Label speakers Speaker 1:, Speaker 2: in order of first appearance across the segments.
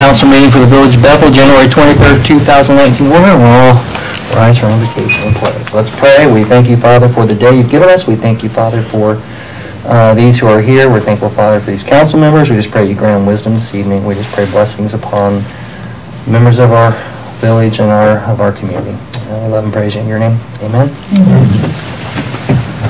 Speaker 1: Council meeting for the Village of Bethel, January 23rd, 2019. We'll all rise for invocation and pledge. Let's pray. We thank you, Father, for the day you've given us. We thank you, Father, for these who are here. We're thankful, Father, for these council members. We just pray you grant them wisdom this evening. We just pray blessings upon members of our village and of our community. We love and praise you in your name. Amen. Amen.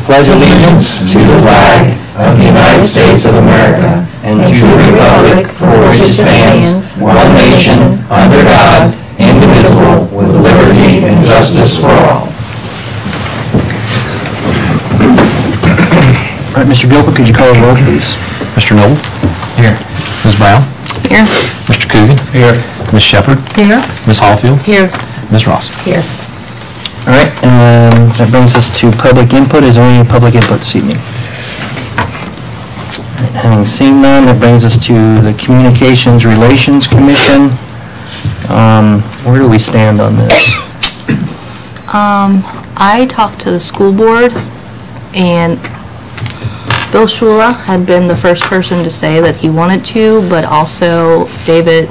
Speaker 2: Pledge allegiance to the flag of the United States of America and to the republic for which it stands, one nation, under God, indivisible, with liberty and justice for all.
Speaker 1: All right, Mr. Gilbert, could you call the roll, please?
Speaker 3: Mr. Noble? Here. Ms. Brown?
Speaker 4: Here.
Speaker 3: Mr. Coogan?
Speaker 1: Here.
Speaker 3: Ms. Shepard?
Speaker 4: Here.
Speaker 3: Ms. Hallfield?
Speaker 4: Here.
Speaker 3: Ms. Ross?
Speaker 4: Here.
Speaker 1: All right, that brings us to public input. Is there any public input this evening? All right, having seen none, that brings us to the Communications Relations Commission. Where do we stand on this?
Speaker 4: I talked to the school board, and Bill Shula had been the first person to say that he wanted to, but also David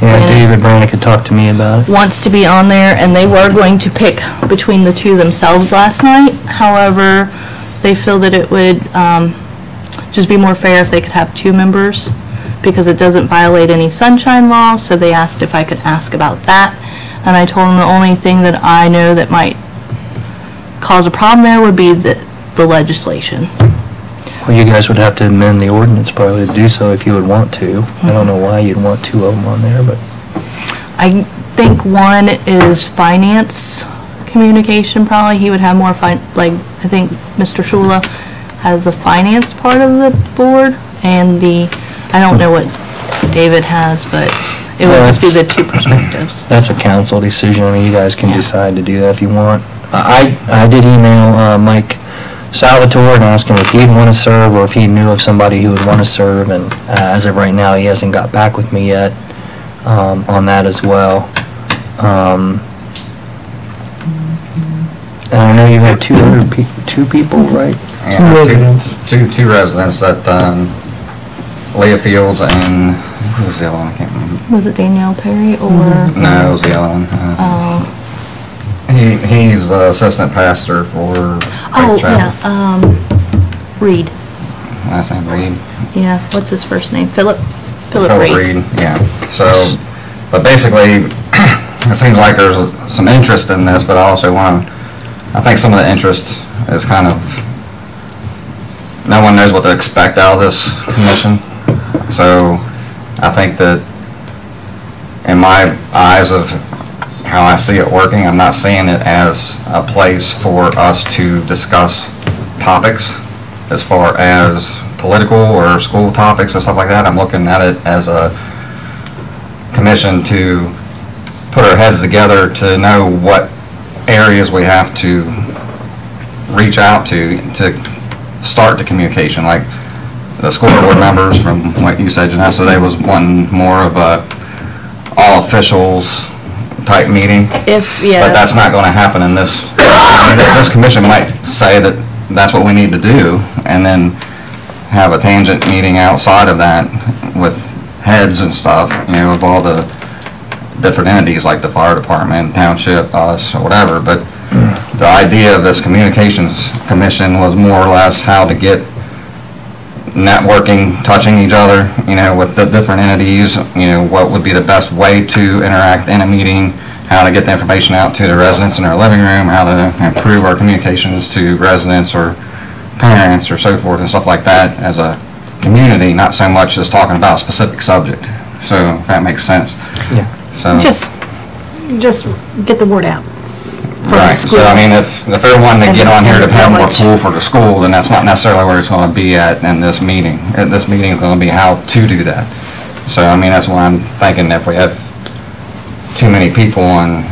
Speaker 1: David Brannick had talked to me about it.
Speaker 4: wants to be on there, and they were going to pick between the two themselves last night. However, they feel that it would just be more fair if they could have two members, because it doesn't violate any sunshine law, so they asked if I could ask about that. And I told them the only thing that I know that might cause a problem there would be the legislation.
Speaker 1: Well, you guys would have to amend the ordinance probably to do so if you would want to. I don't know why you'd want two of them on there, but...
Speaker 4: I think one is finance communication probably. He would have more I think Mr. Shula has the finance part of the board, and I don't know what David has, but it would just be the two perspectives.
Speaker 1: That's a council decision. I mean, you guys can decide to do that if you want. I did email Mike Salvatore and ask him if he'd want to serve or if he knew of somebody who would want to serve, and as of right now, he hasn't got back with me yet on that as well. And I know you have two people, right?
Speaker 5: Yeah, two residents at Leah Fields and who was the other one? I can't remember.
Speaker 4: Was it Danielle Perry or?
Speaker 5: No, it was the other one. He's the assistant pastor for Faith Chapel.
Speaker 4: Reed.
Speaker 5: Last name Reed.
Speaker 4: Yeah, what's his first name? Philip
Speaker 5: Reed. Yeah. So, but basically, it seems like there's some interest in this, but I also I think some of the interest is kind of, no one knows what to expect out of this commission. So, I think that in my eyes of how I see it working, I'm not seeing it as a place for us to discuss topics as far as political or school topics and stuff like that. I'm looking at it as a commission to put our heads together to know what areas we have to reach out to start the communication. Like the school board members, from what you said, Janessa, they was one more of a all officials type meeting. But that's not going to happen in this. This commission might say that that's what we need to do, and then have a tangent meeting outside of that with heads and stuff, of all the different entities like the fire department, township, us, or whatever. But the idea of this communications commission was more or less how to get networking, touching each other, with the different entities, what would be the best way to interact in a meeting, how to get the information out to the residents in their living room, how to improve our communications to residents or parents or so forth and stuff like that as a community, not so much as talking about a specific subject. So, if that makes sense.
Speaker 1: Yeah.
Speaker 5: So
Speaker 6: just get the word out.
Speaker 5: Right. So I mean, if everyone to get on here to have more tool for the school, then that's not necessarily where it's going to be at in this meeting. This meeting is going to be how to do that. So I mean, that's why I'm thinking if we have too many people on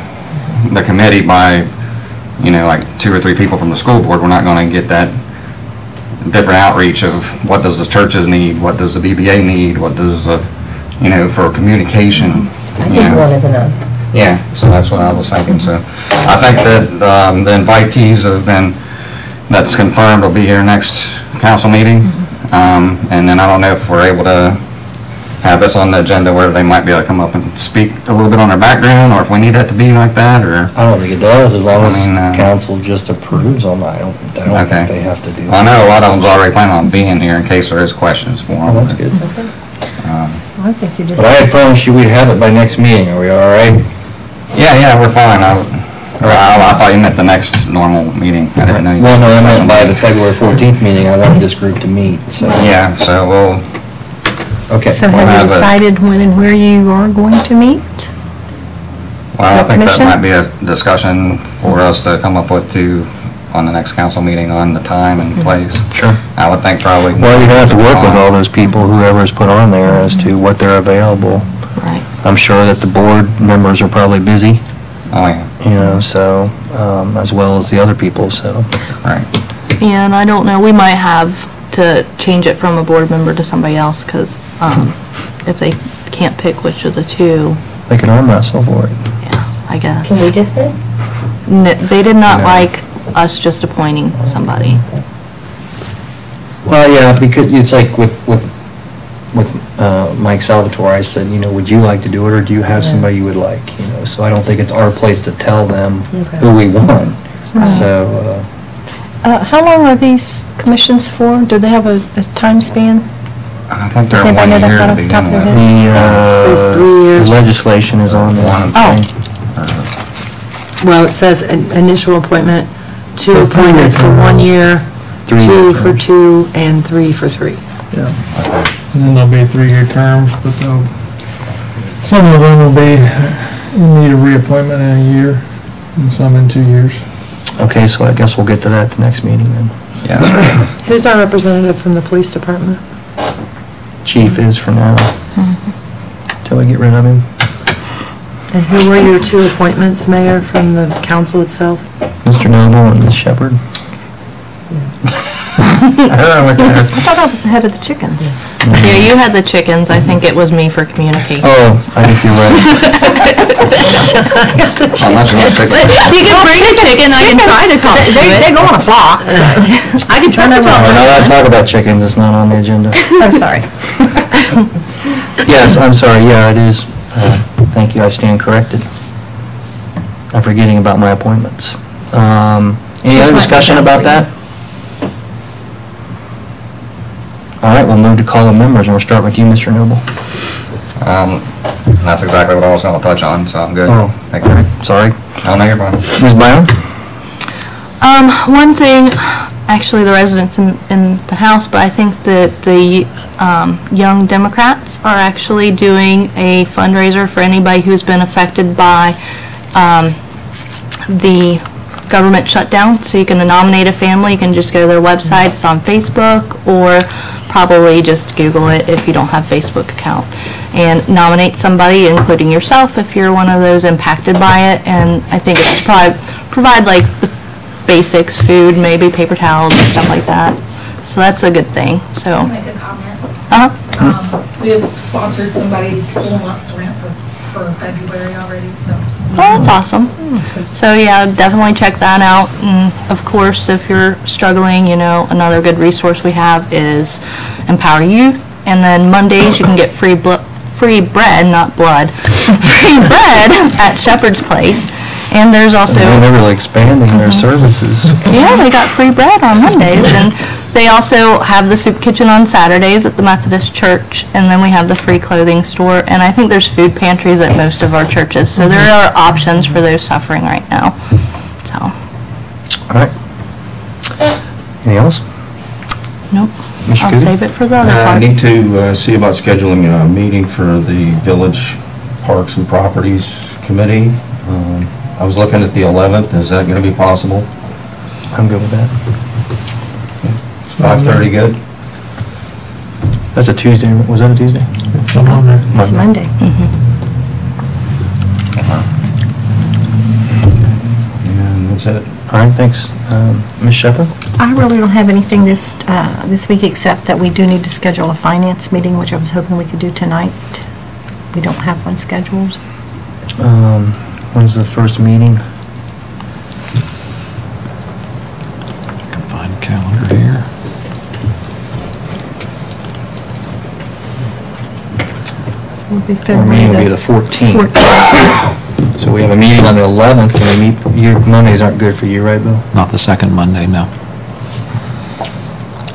Speaker 5: the committee by, like 2 or 3 people from the school board, we're not going to get that different outreach of what does the churches need, what does the BBA need, what does the, for communication.
Speaker 7: I think one is enough.
Speaker 5: Yeah, so that's what I was thinking. So I think that the invitees that's confirmed will be here next council meeting. And then I don't know if we're able to have this on the agenda where they might be able to come up and speak a little bit on their background, or if we need that to be like that, or?
Speaker 1: I don't think it does, as long
Speaker 5: I
Speaker 1: as
Speaker 5: mean,
Speaker 1: council just approves them. I don't
Speaker 5: Okay.
Speaker 1: think they have to do
Speaker 5: Well, I
Speaker 1: it.
Speaker 5: know a lot of them's already planning on being here in case there is questions for them.
Speaker 1: Well, that's good.
Speaker 6: I think you just.
Speaker 1: But I had promised you we'd have it by next meeting. Are we all right?
Speaker 5: Yeah, we're fine. I thought you meant the next normal meeting. I didn't know you.
Speaker 1: Well, no, I meant by the
Speaker 5: special meeting.
Speaker 1: February 14th meeting. I wanted this group to meet, so.
Speaker 5: Yeah, so we'll,
Speaker 1: Okay.
Speaker 6: So
Speaker 5: We'll
Speaker 6: have
Speaker 5: have
Speaker 6: you
Speaker 5: a-
Speaker 6: decided when and where you are going to meet?
Speaker 5: well, I
Speaker 6: The
Speaker 5: think that
Speaker 6: commission?
Speaker 5: might be a discussion for us to come up with too on the next council meeting on the time and place.
Speaker 1: Sure.
Speaker 5: I would think probably.
Speaker 1: Well, you'd have to work with all those people, whoever's put on there, as to what they're available.
Speaker 4: Right.
Speaker 1: I'm sure that the board members are probably busy,
Speaker 5: Oh, yeah,
Speaker 1: you know, so, as well as the other people, so.
Speaker 5: right.
Speaker 4: And I don't know, we might have to change it from a board member to somebody else, because if they can't pick which of the two,
Speaker 1: They can arm wrestle for it.
Speaker 4: yeah, I guess.
Speaker 6: Can we just pick?
Speaker 4: They did not
Speaker 1: No.
Speaker 4: like us just appointing somebody.
Speaker 1: Well, yeah, because it's like with Mike Salvatore, I said, you know, would you like to do it, or do you have somebody you would like, you know? So I don't think it's our place to tell them who we want. So,
Speaker 6: How long are these commissions for? Do they have a time span?
Speaker 5: I think
Speaker 6: Does
Speaker 5: they're
Speaker 6: anybody
Speaker 5: 1
Speaker 6: know that
Speaker 5: year
Speaker 6: right
Speaker 5: to
Speaker 6: off the top
Speaker 5: begin
Speaker 6: of their
Speaker 5: with.
Speaker 6: head?
Speaker 1: the
Speaker 7: Says 3 years.
Speaker 1: legislation is on there.
Speaker 5: One,
Speaker 7: Well, it says initial appointment, 2
Speaker 1: For a 3-year
Speaker 7: appointed for
Speaker 1: term.
Speaker 7: 1 year,
Speaker 1: 3
Speaker 7: 2 for
Speaker 1: terms.
Speaker 7: 2, and 3 for 3.
Speaker 8: Yeah. And then there'll be 3-year terms, but some of them will be, you need a reappointment in a year, and some in 2 years.
Speaker 1: Okay, so I guess we'll get to that at the next meeting then.
Speaker 5: yeah.
Speaker 7: Who's our representative from the police department?
Speaker 1: Chief is for now, till we get rid of him.
Speaker 7: And who were your 2 appointments, Mayor, from the council itself?
Speaker 1: Mr. Noble and Ms. Shepherd.
Speaker 6: I thought I was the head of the chickens.
Speaker 4: Yeah, you had the chickens, I think it was me for communication.
Speaker 1: Oh, I think you're right.
Speaker 5: Unless you want to take.
Speaker 4: You can bring a chicken, I can try to talk to
Speaker 6: They
Speaker 4: it.
Speaker 6: go on a flock, so.
Speaker 4: I can try to
Speaker 1: We're
Speaker 4: talk.
Speaker 1: not allowed to talk about chickens, it's not on the agenda.
Speaker 6: I'm sorry.
Speaker 1: Yes, I'm sorry, yeah, it is. Thank you, I stand corrected. I'm forgetting about my appointments. Any
Speaker 6: Just
Speaker 1: other
Speaker 6: write
Speaker 1: discussion
Speaker 6: that down,
Speaker 1: about that? All right, we'll move to call the members, and we'll start with you, Mr. Noble.
Speaker 5: That's exactly what I was gonna touch on, so I'm good.
Speaker 1: Oh.
Speaker 5: Thank you.
Speaker 1: Sorry.
Speaker 5: Oh, no, you're fine.
Speaker 1: Ms. Brown?
Speaker 4: One thing, actually the residents in the House, but I think that the Young Democrats are actually doing a fundraiser for anybody who's been affected by the government shutdown. So you can nominate a family, you can just go to their website, it's on Facebook, or probably just Google it if you don't have a Facebook account. And nominate somebody, including yourself, if you're one of those impacted by it. And I think it's provide like the basics, food, maybe paper towels and stuff like that. So that's a good thing, so.
Speaker 9: Make a comment.
Speaker 4: Uh-huh.
Speaker 9: We have sponsored somebody's full month's rent for February already, so.
Speaker 4: Oh, that's awesome. So yeah, definitely check that out. And of course, if you're struggling, you know, another good resource we have is Empower Youth. And then Mondays, you can get free bread, not blood, free bread at Shepherd's Place. And there's also,
Speaker 1: They're really expanding their services.
Speaker 4: yeah, they got free bread on Mondays. And they also have the soup kitchen on Saturdays at the Methodist Church. And then we have the free clothing store. And I think there's food pantries at most of our churches. So there are options for those suffering right now. So,
Speaker 1: All right. Anything else?
Speaker 4: nope.
Speaker 1: Mr.
Speaker 4: I'll
Speaker 1: Coogan?
Speaker 4: save it for the other
Speaker 2: I
Speaker 4: part.
Speaker 2: need to see about scheduling a meeting for the Village Parks and Properties Committee. I was looking at the 11th, is that going to be possible?
Speaker 1: I'm good with that.
Speaker 2: Is 5:30 good?
Speaker 1: That's a Tuesday, was that a Tuesday?
Speaker 8: It's on there.
Speaker 6: It's Monday.
Speaker 2: And that's it.
Speaker 1: All right, thanks. Ms. Shepherd?
Speaker 6: I really don't have anything this week, except that we do need to schedule a finance meeting, which I was hoping we could do tonight. We don't have one scheduled.
Speaker 1: When's the first meeting?
Speaker 3: Can find a calendar here.
Speaker 6: Will be
Speaker 1: Our
Speaker 6: February
Speaker 1: meeting will be the 14th. So we have a meeting on the 11th. Can we meet, your Mondays aren't good for you, right, Bill?
Speaker 3: Not the second Monday, no.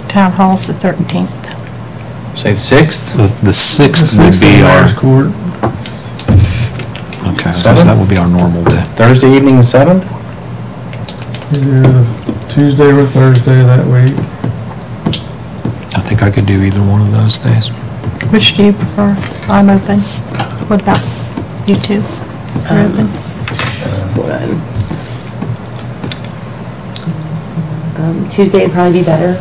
Speaker 6: Town Hall's the 13th.
Speaker 1: Say 6th?
Speaker 3: The 6th would be our,
Speaker 8: Court.
Speaker 3: okay, so
Speaker 1: Seventh?
Speaker 3: that would be our normal day.
Speaker 1: Thursday evening, the 7th?
Speaker 8: Either Tuesday or Thursday that week.
Speaker 3: I think I could do either one of those days.
Speaker 6: Which do you prefer? I'm open. What about you two? You're open?
Speaker 10: Tuesday would probably be better.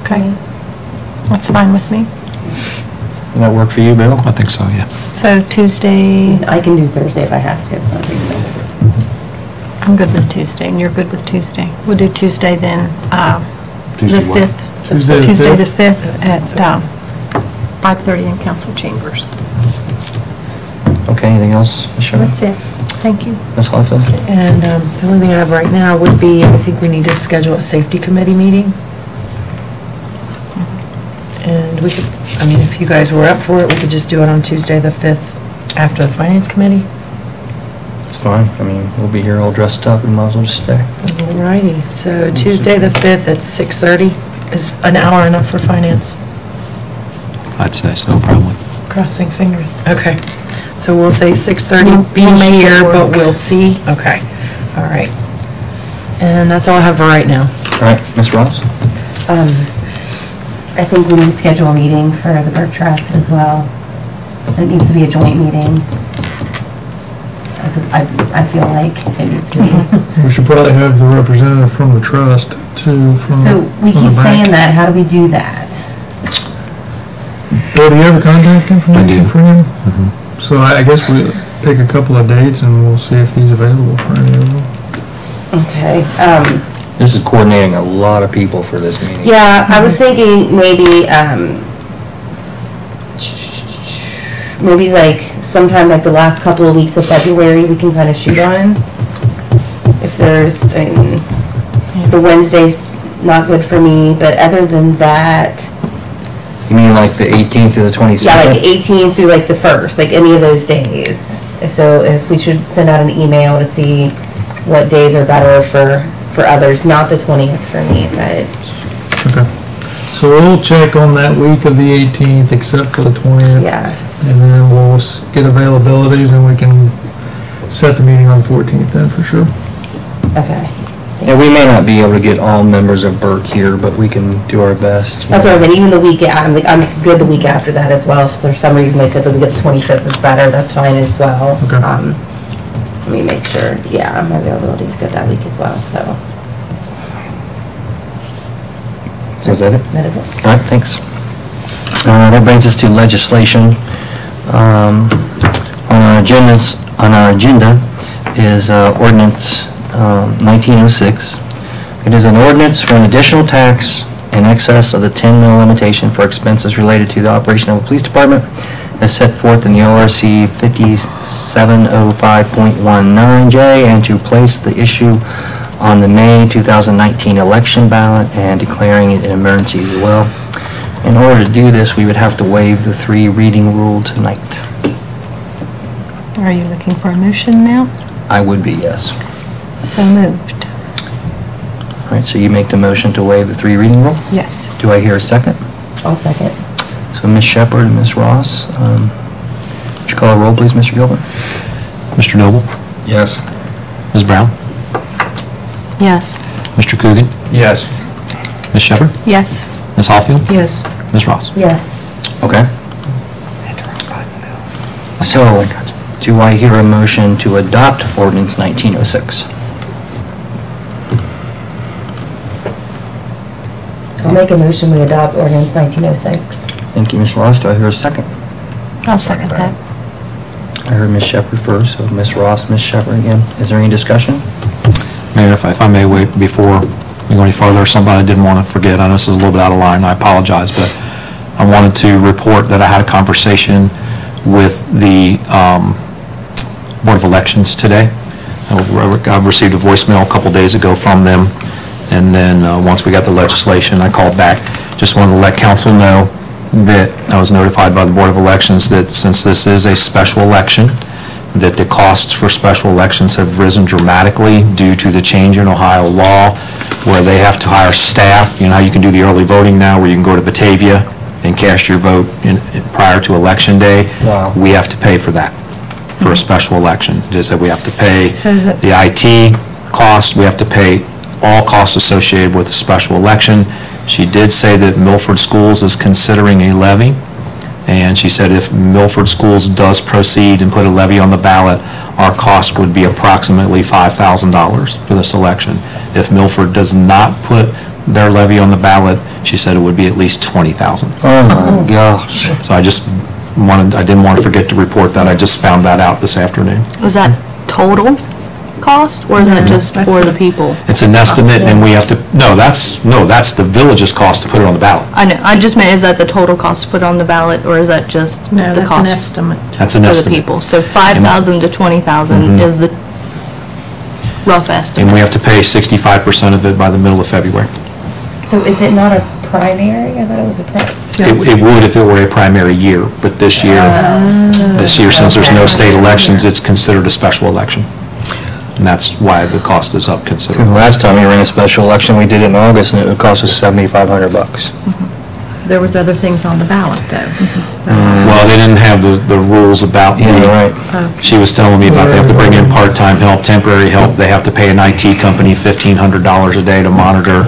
Speaker 6: Okay. That's fine with me.
Speaker 1: Does that work for you, Bill?
Speaker 3: I think so, yeah.
Speaker 6: So Tuesday,
Speaker 10: I can do Thursday if I have to, it's not a big deal.
Speaker 6: I'm good with Tuesday, and you're good with Tuesday. We'll do Tuesday then, the
Speaker 3: Tuesday what?
Speaker 6: 5th.
Speaker 8: Tuesday the
Speaker 6: Tuesday the
Speaker 8: 5th?
Speaker 6: 5th at 5:30 in council chambers.
Speaker 1: Okay, anything else, Ms. Sherman?
Speaker 6: That's it. Thank you.
Speaker 1: Ms. Highfield?
Speaker 7: And the only thing I have right now would be, I think we need to schedule a safety committee meeting. And we could, I mean, if you guys were up for it, we could just do it on Tuesday the 5th after the finance committee.
Speaker 1: It's fine. I mean, we'll be here all dressed up. We might as well just stay.
Speaker 7: Alrighty, so Tuesday the 5th at 6:30 is an hour enough for finance.
Speaker 3: I'd say so, probably.
Speaker 7: Crossing fingers. Okay. So we'll say 6:30, be
Speaker 6: We'll make it
Speaker 7: here, but
Speaker 6: work.
Speaker 7: we'll see. Okay. All right. And that's all I have for right now.
Speaker 1: All right, Ms. Ross?
Speaker 10: I think we need to schedule a meeting for the Bird Trust as well. It needs to be a joint meeting. I feel like it needs to be.
Speaker 8: We should probably have the representative from the trust too.
Speaker 10: So we
Speaker 8: from the
Speaker 10: keep saying
Speaker 8: bank.
Speaker 10: that, how do we do that?
Speaker 8: Bill, do you have a contact information
Speaker 3: do.
Speaker 8: for him?
Speaker 3: Mhm.
Speaker 8: So I guess we pick a couple of dates and we'll see if he's available for any of them.
Speaker 10: Okay,
Speaker 1: This is coordinating a lot of people for this meeting.
Speaker 10: yeah, I was thinking maybe, maybe like sometime like the last couple of weeks of February, we can kind of shoot on. If there's, I mean, the Wednesday's not good for me, but other than that,
Speaker 1: You mean like the 18th to the 22nd?
Speaker 10: yeah, like 18th through like the 1st, like any of those days. So if we should send out an email to see what days are better for others, not the 20th for me, but
Speaker 8: Okay. So we'll check on that week of the 18th except for the 20th.
Speaker 10: yes.
Speaker 8: And then we'll get availabilities and we can set the meeting on the 14th then for sure.
Speaker 10: Okay.
Speaker 1: Yeah, we may not be able to get all members of Burke here, but we can do our best.
Speaker 10: That's what I was saying, even the week, I'm good the week after that as well. If for some reason they said the week of the 25th is better, that's fine as well.
Speaker 8: Okay.
Speaker 10: Let me make sure, yeah, my availability is good that week as well, so.
Speaker 1: So is that it?
Speaker 10: That is it.
Speaker 1: All right, thanks. That brings us to legislation. On our agenda is ordinance 1906. It is an ordinance for an additional tax in excess of the 10 mil limitation for expenses related to the operation of a police department as set forth in the ORC 5705.19J, and to place the issue on the May 2019 election ballot and declaring it an emergency as well. In order to do this, we would have to waive the 3 reading rule tonight.
Speaker 6: Are you looking for a motion now?
Speaker 1: I would be, yes.
Speaker 6: So moved.
Speaker 1: All right, so you make the motion to waive the 3 reading rule.
Speaker 6: Yes.
Speaker 1: Do I hear a second?
Speaker 10: I'll second.
Speaker 1: So Ms. Shepherd and Ms. Ross, would you call a roll, please, Mr. Gilbert?
Speaker 3: Mr. Noble?
Speaker 5: Yes.
Speaker 3: Ms. Brown?
Speaker 4: Yes.
Speaker 3: Mr. Coogan?
Speaker 5: Yes.
Speaker 3: Ms. Shepherd?
Speaker 6: Yes.
Speaker 3: Ms. Hallfield?
Speaker 7: Yes.
Speaker 3: Ms. Ross?
Speaker 10: Yes.
Speaker 1: Okay. So, do I hear a motion to adopt ordinance 1906?
Speaker 10: I'll make a motion, we adopt ordinance 1906.
Speaker 1: Thank you, Ms. Ross. Do I hear a second?
Speaker 6: I'll second that.
Speaker 1: I heard Ms. Shepherd first, so Ms. Ross, Ms. Shepherd again. Is there any discussion?
Speaker 3: Mayor, if I may wait before we go any further, somebody I didn't want to forget, I know this is a little bit out of line, I apologize, but I wanted to report that I had a conversation with the Board of Elections today. I've received a voicemail a couple days ago from them, and then once we got the legislation, I called back. Just wanted to let council know that I was notified by the Board of Elections that since this is a special election, that the costs for special elections have risen dramatically due to the change in Ohio law where they have to hire staff. You know how you can do the early voting now where you can go to Batavia and cast your vote prior to Election Day?
Speaker 1: Wow.
Speaker 3: We have to pay for that, for a special election. Just that we have to pay
Speaker 6: So that-
Speaker 3: the IT cost, we have to pay all costs associated with a special election. She did say that Milford Schools is considering a levy, and she said if Milford Schools does proceed and put a levy on the ballot, our cost would be approximately $5,000 for this election. If Milford does not put their levy on the ballot, she said it would be at least $20,000.
Speaker 1: Oh, my gosh.
Speaker 3: So I didn't want to forget to report that. I just found that out this afternoon.
Speaker 4: Was that total cost, or is that just for the people?
Speaker 3: It's an estimate, and we have to, that's the village's cost to put it on the ballot.
Speaker 4: I know, I just meant, is that the total cost to put on the ballot, or is that just
Speaker 6: No,
Speaker 4: the
Speaker 6: that's an
Speaker 4: cost
Speaker 6: estimate.
Speaker 3: That's an
Speaker 4: for the
Speaker 3: estimate.
Speaker 4: people? So 5,000 to 20,000 is the rough
Speaker 3: And
Speaker 4: estimate.
Speaker 3: we have to pay 65% of it by the middle of February.
Speaker 10: So is it not a primary? I thought it was a
Speaker 3: It would if it were a primary year, but this year, since there's no state elections, it's considered a special election. And that's why the cost is up
Speaker 1: The
Speaker 3: considerably.
Speaker 1: last time we ran a special election, we did it in August, and it would cost us $7,500.
Speaker 6: There was other things on the ballot, though.
Speaker 3: Well, they didn't have the rules about
Speaker 1: Yeah, right.
Speaker 3: She was telling me about they have to bring in part-time help, temporary help, they have to pay an IT company $1,500 a day to monitor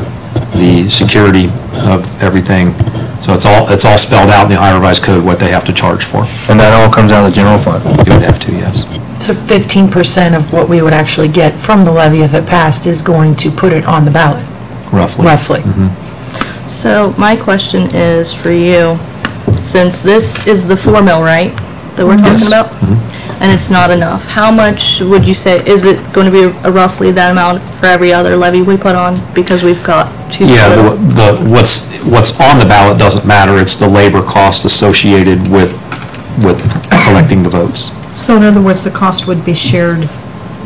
Speaker 3: the security of everything. So it's all spelled out in the Ohio Revised Code what they have to charge for.
Speaker 1: And that all comes out of the general fund.
Speaker 3: You would have to, yes.
Speaker 7: So 15% of what we would actually get from the levy if it passed is going to put it on the ballot,
Speaker 3: Roughly.
Speaker 7: roughly.
Speaker 4: So my question is for you, since this is the 4 mil, right, that we're talking
Speaker 3: Yes.
Speaker 4: about? And it's not enough, how much would you say, is it going to be a roughly that amount for every other levy we put on? Because we've got two.
Speaker 3: Yeah, what's on the ballot doesn't matter, it's the labor cost associated with collecting the votes.
Speaker 6: So in other words, the cost would be shared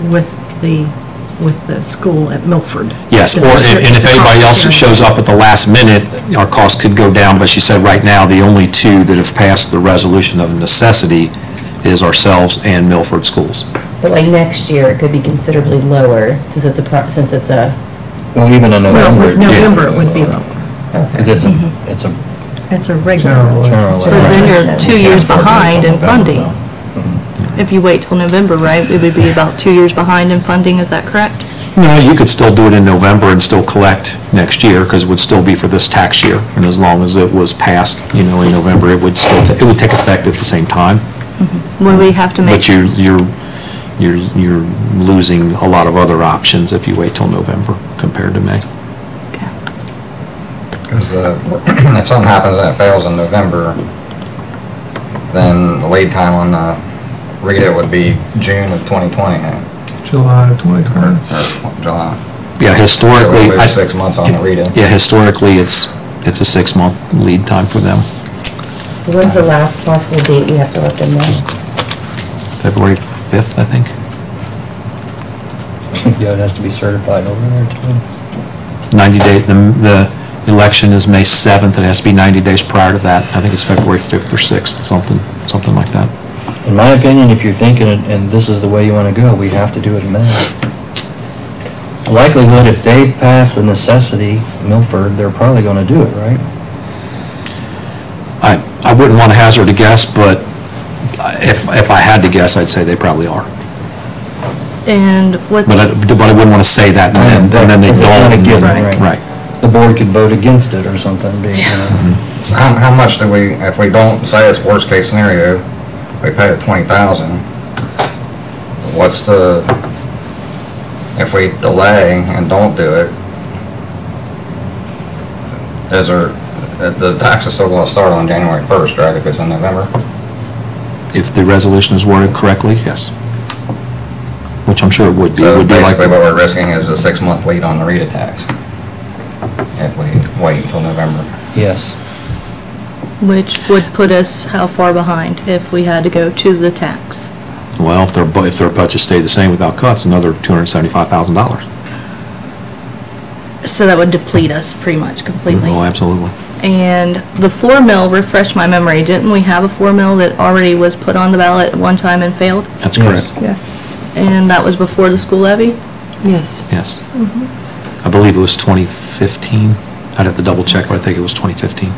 Speaker 6: with the school at Milford?
Speaker 3: Yes,
Speaker 6: The
Speaker 3: or,
Speaker 6: district
Speaker 3: and if anybody else
Speaker 6: cost
Speaker 3: shows up at the last minute, our cost could go down, but she said right now, the only two that have passed the resolution of necessity is ourselves and Milford Schools.
Speaker 10: But like next year, it could be considerably lower since it's a,
Speaker 1: Well, even in
Speaker 6: Well,
Speaker 1: November.
Speaker 6: with November it would be lower.
Speaker 1: Because it's a
Speaker 6: It's a regular.
Speaker 1: general
Speaker 4: But
Speaker 1: election.
Speaker 4: then you're 2 years behind in funding. If you wait till November, right, it would be about 2 years behind in funding, is that correct?
Speaker 3: No, you could still do it in November and still collect next year, because it would still be for this tax year. And as long as it was passed, in November, it would still, it would take effect at the same time.
Speaker 4: Would we have to make?
Speaker 3: But you're losing a lot of other options if you wait till November compared to May.
Speaker 5: Because if something happens and it fails in November, then the lead time on the RETA would be June of 2020,
Speaker 8: July of 2020.
Speaker 5: or July.
Speaker 3: Yeah,
Speaker 5: So
Speaker 3: historically.
Speaker 5: we lose 6 months on the RETA.
Speaker 3: Yeah, historically, it's a 6-month lead time for them.
Speaker 10: so when's the last possible date we have to let them know?
Speaker 3: February 5th, I think.
Speaker 1: Yeah, it has to be certified over there too.
Speaker 3: 90 days, the election is May 7th, it has to be 90 days prior to that. I think it's February 5th or 6th, something like that.
Speaker 1: In my opinion, if you're thinking, and this is the way you want to go, we have to do it in May. Likelihood, if they pass the necessity, Milford, they're probably going to do it, right?
Speaker 3: I wouldn't want to hazard a guess, but if I had to guess, I'd say they probably are.
Speaker 4: And what?
Speaker 3: But I wouldn't want to say that and then they
Speaker 1: Because it's
Speaker 3: don't.
Speaker 1: not a given,
Speaker 3: Right.
Speaker 1: right. The board could vote against it or something,
Speaker 5: So how much do we, if we don't, say it's worst case scenario, we pay the 20,000, what's the, if we delay and don't do it, is there, the tax is still going to start on January 1st, right, if it's in November?
Speaker 3: If the resolution is worded correctly, yes. Which I'm sure it would be. It
Speaker 5: So
Speaker 3: would be like.
Speaker 5: basically what we're risking is a 6-month lead on the RETA tax, if we wait until November.
Speaker 1: Yes.
Speaker 4: Which would put us how far behind if we had to go to the tax?
Speaker 3: Well, if their budget stayed the same without cuts, another $275,000.
Speaker 4: So that would deplete us pretty much completely.
Speaker 3: Oh, absolutely.
Speaker 4: And the 4 mil, refresh my memory, didn't we have a 4 mil that already was put on the ballot at one time and failed?
Speaker 3: That's correct.
Speaker 6: Yes.
Speaker 4: And that was before the school levy?
Speaker 7: Yes.
Speaker 3: Yes. I believe it was 2015. I'd have to double check, but I think it was 2015.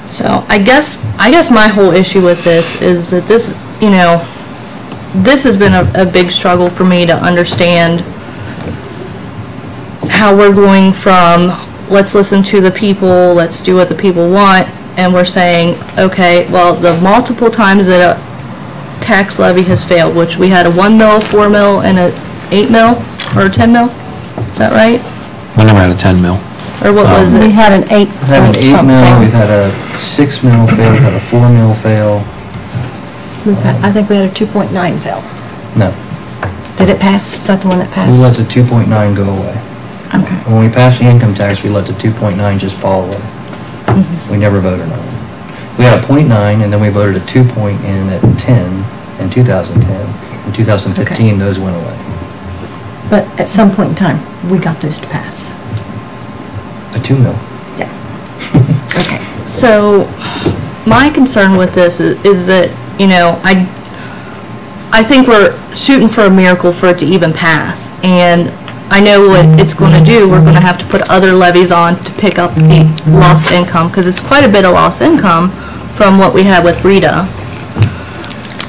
Speaker 4: So I guess my whole issue with this is that this, you know, this has been a big struggle for me to understand how we're going from, let's listen to the people, let's do what the people want, and we're saying, okay, well, the multiple times that a tax levy has failed, which we had a 1 mil, 4 mil, and a 8 mil, or a 10 mil, is that right?
Speaker 3: We never had a 10 mil.
Speaker 4: Or what was
Speaker 6: We
Speaker 4: it?
Speaker 6: had an 8
Speaker 1: We've had an
Speaker 6: point
Speaker 1: 8 mil, we've
Speaker 6: something.
Speaker 1: had a 6 mil fail, we've had a 4 mil fail.
Speaker 6: I think we had a 2.9 fail.
Speaker 1: No,
Speaker 6: Did it pass? Is that the one that
Speaker 1: we
Speaker 6: passed?
Speaker 1: let the 2.9 go away.
Speaker 6: Okay.
Speaker 1: When we passed the income tax, we let the 2.9 just fall away. We never voted on it. We had a 0.9, and then we voted a 2 point in at 10 in 2010. In 2015, those went away.
Speaker 6: But at some point in time, we got those to pass.
Speaker 1: A 2 mil.
Speaker 6: Okay.
Speaker 4: So, my concern with this is that, you know, I think we're shooting for a miracle for it to even pass. And I know what it's going to do. We're going to have to put other levies on to pick up the lost income, because it's quite a bit of lost income from what we had with Rita.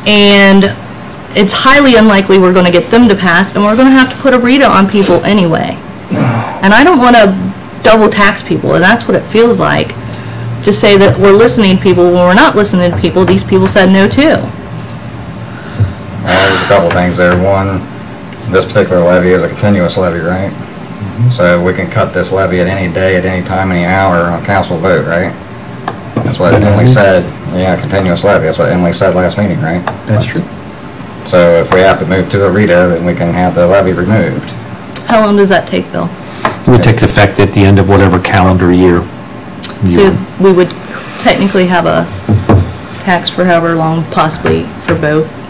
Speaker 4: And it's highly unlikely we're going to get them to pass, and we're going to have to put a Rita on people anyway. And I don't want to double tax people, and that's what it feels like, to say that we're listening to people when we're not listening to people. These people said no too.
Speaker 5: There's a couple things there. One, this particular levy is a continuous levy, right? So we can cut this levy at any day, at any time, any hour on council vote, right? That's what Emily said. Yeah, continuous levy. That's what Emily said last meeting, right?
Speaker 1: That's true.
Speaker 5: So if we have to move to a Rita, then we can have the levy removed.
Speaker 4: How long does that take, Bill?
Speaker 3: It would take effect at the end of whatever calendar year.
Speaker 4: So we would technically have a tax for however long, possibly for both,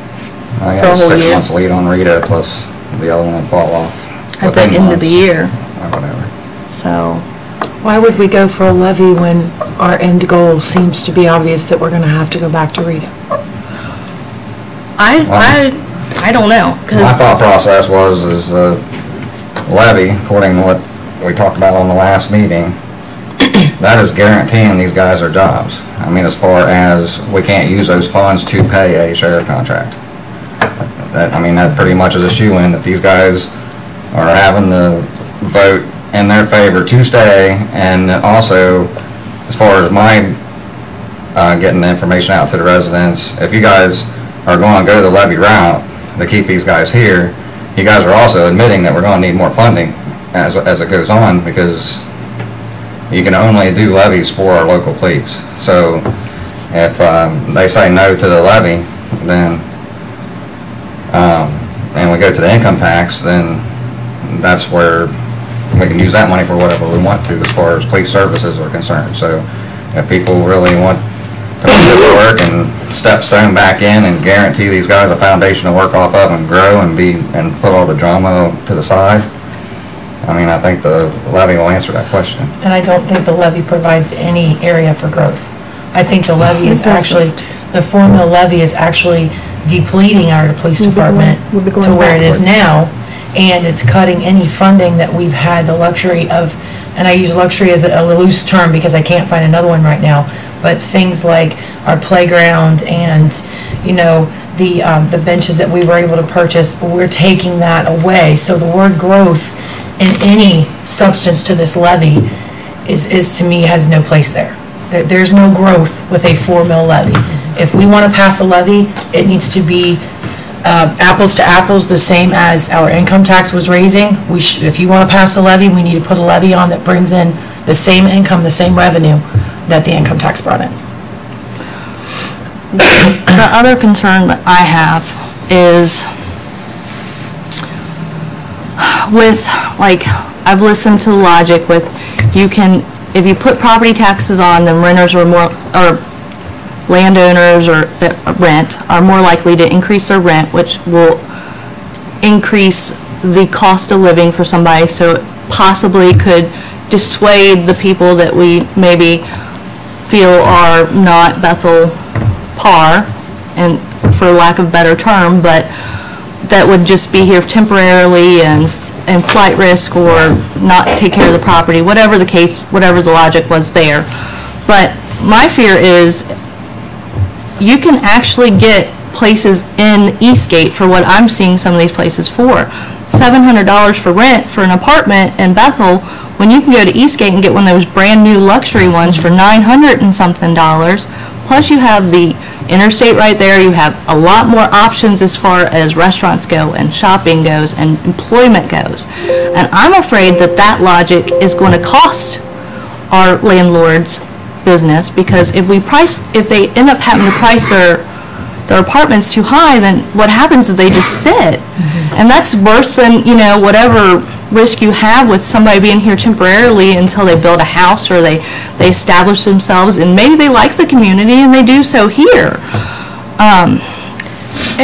Speaker 5: I
Speaker 4: For a
Speaker 5: got
Speaker 4: whole
Speaker 5: 6
Speaker 4: year?
Speaker 5: months lead on Rita, plus the other one would fall off.
Speaker 4: at the
Speaker 5: within
Speaker 4: end of the
Speaker 5: months,
Speaker 4: year.
Speaker 5: Or whatever.
Speaker 4: So,
Speaker 7: Why would we go for a levy when our end goal seems to be obvious that we're gonna have to go back to Rita?
Speaker 4: I don't know,
Speaker 5: My
Speaker 4: because,
Speaker 5: thought process is levy, according to what we talked about on the last meeting, that is guaranteeing these guys their jobs. I mean, as far as we can't use those funds to pay a sheriff contract. That pretty much is a shoo-in that these guys are having the vote in their favor to stay, and also, as far as my getting the information out to the residents, if you guys are going to go the levy route to keep these guys here, you guys are also admitting that we're going to need more funding as it goes on, because you can only do levies for our local police. So if they say no to the levy, then and we go to the income tax, then that's where we can use that money for whatever we want to as far as police services are concerned. So if people really want to make this work and step stone back in and guarantee these guys a foundation to work off of and grow and put all the drama to the side, I think the levy will answer that question.
Speaker 7: And I don't think the levy provides any area for growth. I think the levy is
Speaker 6: It doesn't.
Speaker 7: actually, the 4 mil levy is actually depleting our police department
Speaker 6: we'll be going
Speaker 7: to where it is
Speaker 6: backwards.
Speaker 7: now, and it's cutting any funding that we've had the luxury of, and I use luxury as a loose term because I can't find another one right now, but things like our playground and, the benches that we were able to purchase, we're taking that away. So the word growth in any substance to this levy is to me, has no place there. There's no growth with a 4 mil levy. If we want to pass a levy, it needs to be apples to apples, the same as our income tax was raising. If you want to pass a levy, we need to put a levy on that brings in the same income, the same revenue that the income tax brought in.
Speaker 4: the other concern that I have is with, I've listened to the logic with, if you put property taxes on, then renters or landowners that rent are more likely to increase their rent, which will increase the cost of living for somebody, so it possibly could dissuade the people that we maybe feel are not Bethel par, and for lack of a better term, but that would just be here temporarily and flight risk or not take care of the property, whatever the case, whatever the logic was there. But my fear is you can actually get places in Eastgate for what I'm seeing some of these places for. $700 for rent for an apartment in Bethel, when you can go to Eastgate and get one of those brand new luxury ones for $900 and something dollars. Plus you have the interstate right there. You have a lot more options as far as restaurants go and shopping goes and employment goes. And I'm afraid that that logic is going to cost our landlords business, because if they end up having to price their apartments too high, then what happens is they just sit. And that's worse than, whatever risk you have with somebody being here temporarily until they build a house or they establish themselves, and maybe they like the community and they do so here.
Speaker 6: And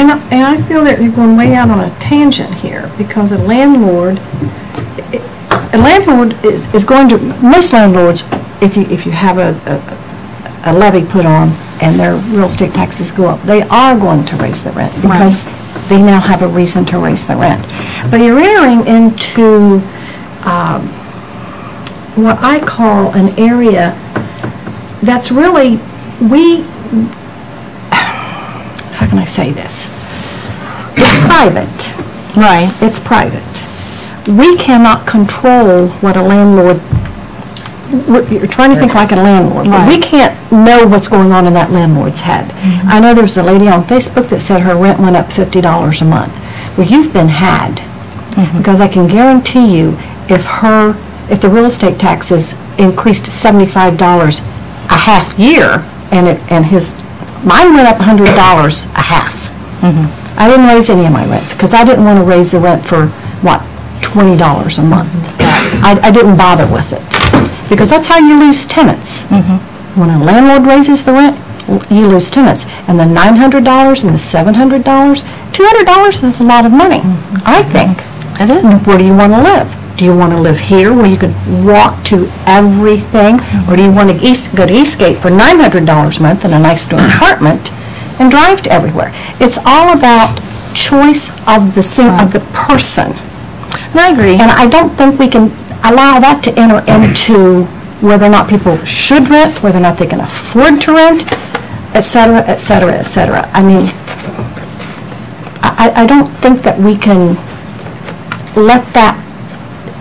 Speaker 6: I feel that you're going way out on a tangent here, because a landlord is going to, most landlords, if you have a levy put on and their real estate taxes go up, they are going to raise the rent, because they now have a reason to raise the rent. But you're entering into what I call an area that's really, how can I say this? It's private.
Speaker 4: Right.
Speaker 6: It's private. We cannot control what a landlord, you're trying to think like a landlord, but we can't know what's going on in that landlord's head. I know there's a lady on Facebook that said her rent went up $50 a month. Well, you've been had, because I can guarantee you, if the real estate taxes increased to $75 a half year, and mine went up $100 a half. I didn't raise any of my rents, because I didn't want to raise the rent for, $20 a month. I didn't bother with it, because that's how you lose tenants. When a landlord raises the rent, you lose tenants. And the $900 and the $700, $200 is a lot of money, I think.
Speaker 4: It is.
Speaker 6: Where do you want to live? Do you want to live here where you can walk to everything, or do you want to go to Eastgate for $900 a month in a nice new apartment and drive to everywhere? It's all about choice of the person.
Speaker 4: And I agree.
Speaker 6: And I don't think we can allow that to enter into whether or not people should rent, whether or not they can afford to rent, et cetera, et cetera, et cetera. I mean, I don't think that we can let that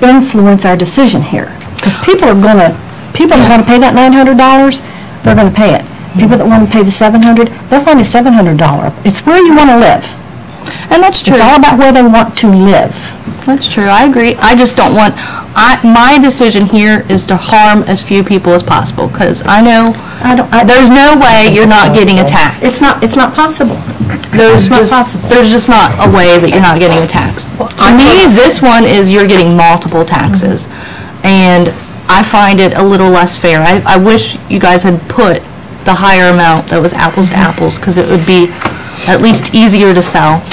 Speaker 6: influence our decision here, because people that want to pay that $900, they're going to pay it. People that want to pay the $700, they'll find a $700. It's where you want to live.
Speaker 4: And that's true.
Speaker 6: It's all about where they want to live.
Speaker 4: That's true. I agree. I just don't want, my decision here is to harm as few people as possible, because I know there's no way you're not getting a tax.
Speaker 6: It's not possible.
Speaker 4: There's just not a way that you're not getting a tax. To me, this one is you're getting multiple taxes, and I find it a little less fair. I wish you guys had put the higher amount that was apples to apples, because it would be at least easier to sell.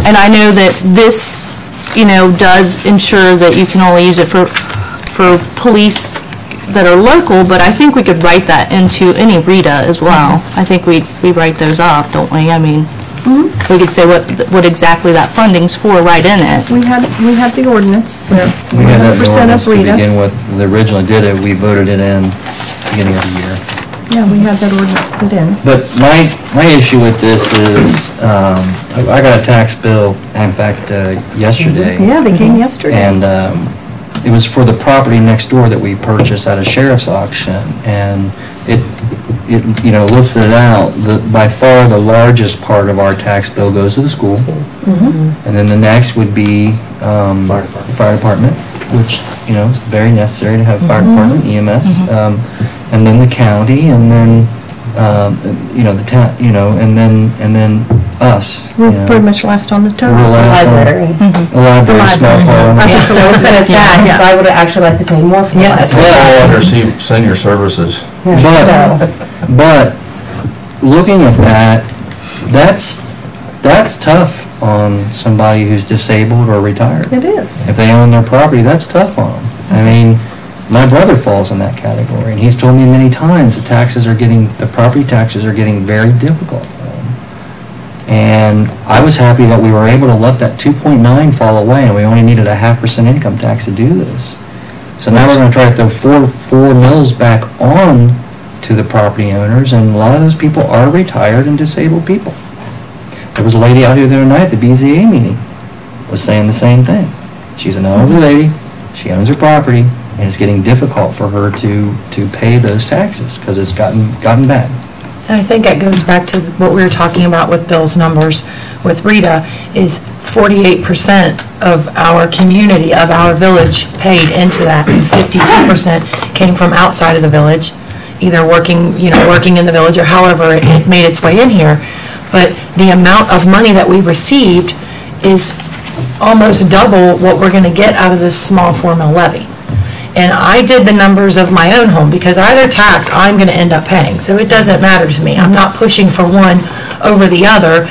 Speaker 4: And I know that this, does ensure that you can only use it for police that are local, but I think we could write that into any RETA as well. I think we write those up, don't we? I mean, we could say what exactly that funding's for right in it.
Speaker 6: We had the ordinance.
Speaker 1: We had that
Speaker 6: 100%
Speaker 1: ordinance
Speaker 6: of
Speaker 1: to
Speaker 6: RETA.
Speaker 1: begin with. They originally did it, we voted it in beginning of the year.
Speaker 6: Yeah, we had that ordinance put in.
Speaker 1: But my issue with this is, I got a tax bill, in fact, yesterday.
Speaker 6: Yeah, they came yesterday.
Speaker 1: And it was for the property next door that we purchased at a sheriff's auction. And it listed it out, by far the largest part of our tax bill goes to the school. And then the next would be fire department, which, is very necessary to have fire department, EMS. And then the county, and then, the town, and then us.
Speaker 6: We're pretty much last on the total.
Speaker 1: We're last on the library, small part.
Speaker 10: I think the lowest bid is that, so I would actually like to pay more for that.
Speaker 2: Well, under senior services.
Speaker 1: But looking at that, that's tough on somebody who's disabled or retired.
Speaker 6: It is.
Speaker 1: If they own their property, that's tough on them. I mean, My brother falls in that category, and he's told me many times the property taxes are getting very difficult for him. And I was happy that we were able to let that 2.9 fall away, and we only needed a 0.5% income tax to do this. So now we're going to try to throw four mills back on to the property owners, and a lot of those people are retired and disabled people. There was a lady out here the other night at the BZA meeting, was saying the same thing. She's an elderly lady, she owns her property, and it's getting difficult for her to pay those taxes because it's gotten bad.
Speaker 7: And I think it goes back to what we were talking about with Bill's numbers with Rita, is 48% of our community, of our village paid into that, and 52% came from outside of the village, either working in the village or however it made its way in here. But the amount of money that we received is almost double what we're going to get out of this small 4 mil levy. And I did the numbers of my own home, because either tax I'm going to end up paying, so it doesn't matter to me. I'm not pushing for one over the other.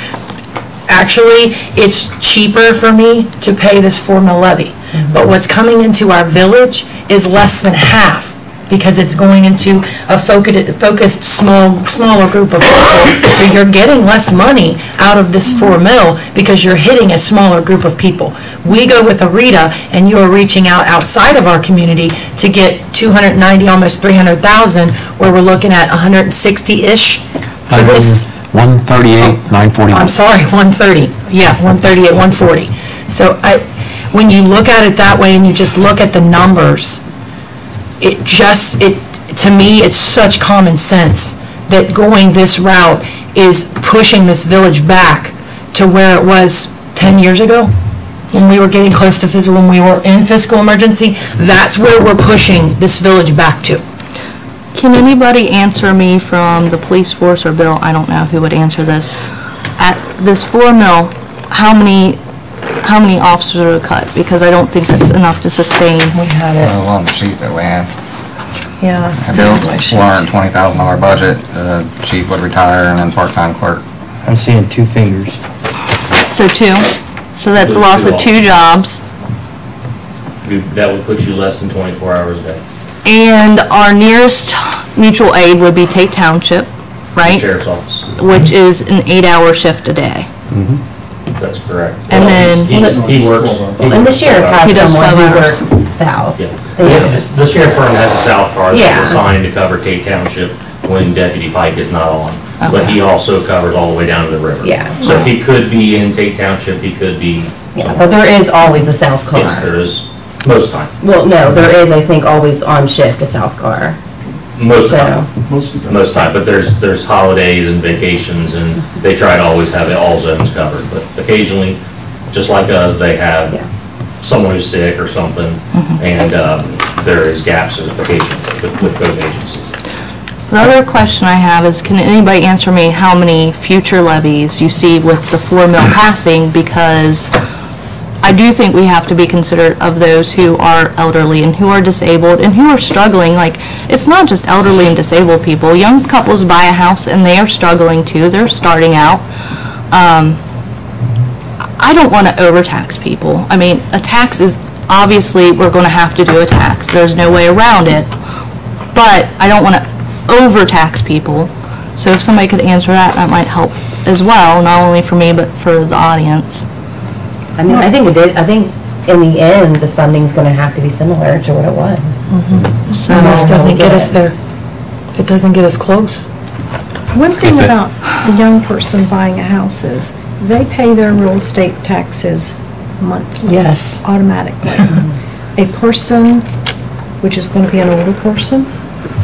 Speaker 7: Actually, it's cheaper for me to pay this 4 mil levy. But what's coming into our village is less than half, because it's going into a focused smaller group of people. So you're getting less money out of this 4 mil because you're hitting a smaller group of people. We go with a Rita, and you're reaching out outside of our community to get 290, almost 300,000, where we're looking at 160-ish for this.
Speaker 3: 138, 941.
Speaker 7: I'm sorry, 130. Yeah, 138, 140. So when you look at it that way and you just look at the numbers, to me, it's such common sense that going this route is pushing this village back to where it was 10 years ago, when we were getting close to when we were in fiscal emergency. That's where we're pushing this village back to.
Speaker 4: Can anybody answer me from the police force or Bill? I don't know who would answer this. At this 4 mil, how many officers are cut? Because I don't think that's enough to sustain.
Speaker 7: We had it.
Speaker 5: On the sheet that we have.
Speaker 7: Yeah.
Speaker 5: $420,000 budget, the chief would retire, and then part-time clerk.
Speaker 1: I'm seeing 2 fingers.
Speaker 4: So 2. So that's a loss of 2 jobs.
Speaker 2: That would put you less than 24 hours a day.
Speaker 4: And our nearest mutual aid would be Tate Township, right?
Speaker 2: Sheriff's office.
Speaker 4: Which is an 8-hour shift a day.
Speaker 2: That's correct.
Speaker 4: And then
Speaker 2: he works.
Speaker 10: And the sheriff
Speaker 4: He
Speaker 10: has
Speaker 4: does
Speaker 10: someone
Speaker 4: 12
Speaker 10: who
Speaker 4: hours.
Speaker 10: works south.
Speaker 2: Yeah. The sheriff firm has a south car
Speaker 10: Yeah.
Speaker 2: that's assigned to cover Tate Township when Deputy Pike is not on. But
Speaker 4: Okay.
Speaker 2: he also covers all the way down to the river.
Speaker 10: Yeah.
Speaker 2: So he could be in Tate Township, he could be.
Speaker 10: Yeah, but there is always a south car.
Speaker 2: Yes, there is, most time.
Speaker 10: Well, no, there is, I think, always on shift a south car.
Speaker 2: Most
Speaker 10: So-
Speaker 2: time. Most time, but there's holidays and vacations, and they try to always have all zones covered. But occasionally, just like us, they have
Speaker 10: Yeah.
Speaker 2: someone who's sick or something, and there is gaps occasionally with both agencies.
Speaker 4: The other question I have is, can anybody answer me how many future levies you see with the 4 mil passing? Because I do think we have to be considerate of those who are elderly and who are disabled and who are struggling. Like, it's not just elderly and disabled people. Young couples buy a house and they are struggling too. They're starting out. I don't want to overtax people. I mean, a tax is, obviously, we're going to have to do a tax. There's no way around it. But I don't want to overtax people. So if somebody could answer that, that might help as well, not only for me, but for the audience.
Speaker 10: I mean, I think in the end, the funding's gonna have to be similar to what it was.
Speaker 4: So
Speaker 7: And this doesn't get us there. It doesn't get us close.
Speaker 6: One thing
Speaker 3: If it-
Speaker 6: about the young person buying a house is they pay their real estate taxes monthly.
Speaker 7: Yes.
Speaker 6: Automatically. A person, which is going to be an older person,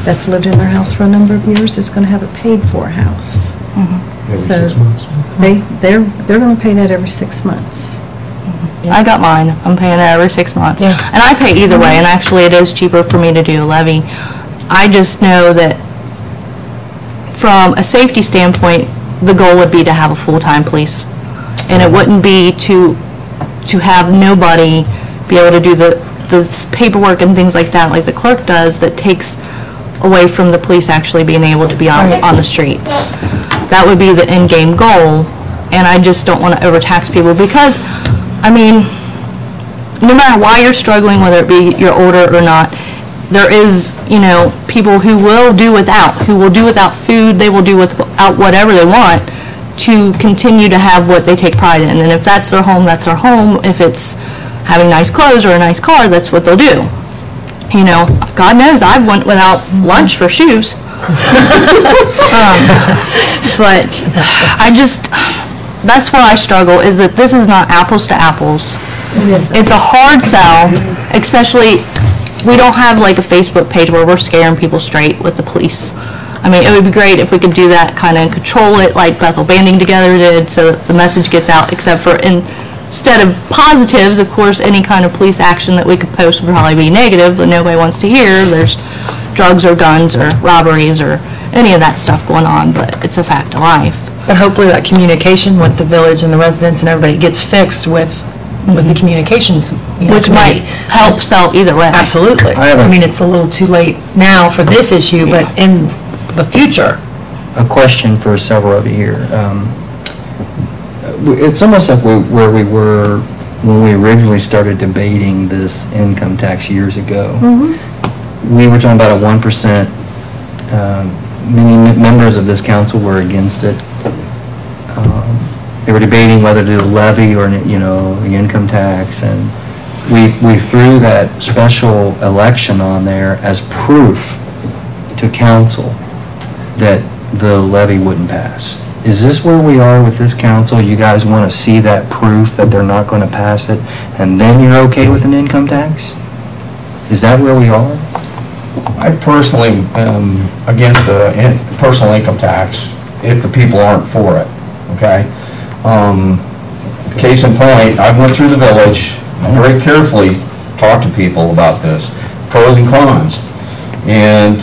Speaker 6: that's lived in their house for a number of years, is going to have a paid-for house. So they're going to pay that every 6 months.
Speaker 4: I got mine. I'm paying it every 6 months.
Speaker 7: Yeah.
Speaker 4: And I pay either way, and actually it is cheaper for me to do a levy. I just know that from a safety standpoint, the goal would be to have a full-time police. And it wouldn't be to have nobody be able to do the paperwork and things like that, like the clerk does, that takes away from the police actually being able to be on the streets. That would be the end game goal, and I just don't want to overtax people because, I mean, no matter why you're struggling, whether it be you're older or not, there is, people who will do without food, they will do without whatever they want to continue to have what they take pride in. And if that's their home, that's their home. If it's having nice clothes or a nice car, that's what they'll do. God knows I've went without lunch for shoes. But that's where I struggle, is that this is not apples to apples. It's a hard sell, especially, we don't have like a Facebook page where we're scaring people straight with the police. I mean, it would be great if we could do that kind of and control it like Bethel Banding Together did, so that the message gets out, except for instead of positives, of course, any kind of police action that we could post would probably be negative that nobody wants to hear. There's drugs or guns or robberies or any of that stuff going on, but it's a fact of life.
Speaker 7: But hopefully that communication with the village and the residents and everybody gets fixed with the communications,
Speaker 4: Which might help sell either way.
Speaker 7: Absolutely. I mean, it's a little too late now for this issue, but in the future.
Speaker 1: A question for several of you here. It's almost like where we were when we originally started debating this income tax years ago. We were talking about a 1%. Many members of this council were against it. They were debating whether to levy or, the income tax, and we threw that special election on there as proof to council that the levy wouldn't pass. Is this where we are with this council? You guys want to see that proof that they're not going to pass it, and then you're okay with an income tax? Is that where we are?
Speaker 11: I personally am against the personal income tax if the people aren't for it, okay? Case in point, I went through the village, very carefully talked to people about this, pros and cons. And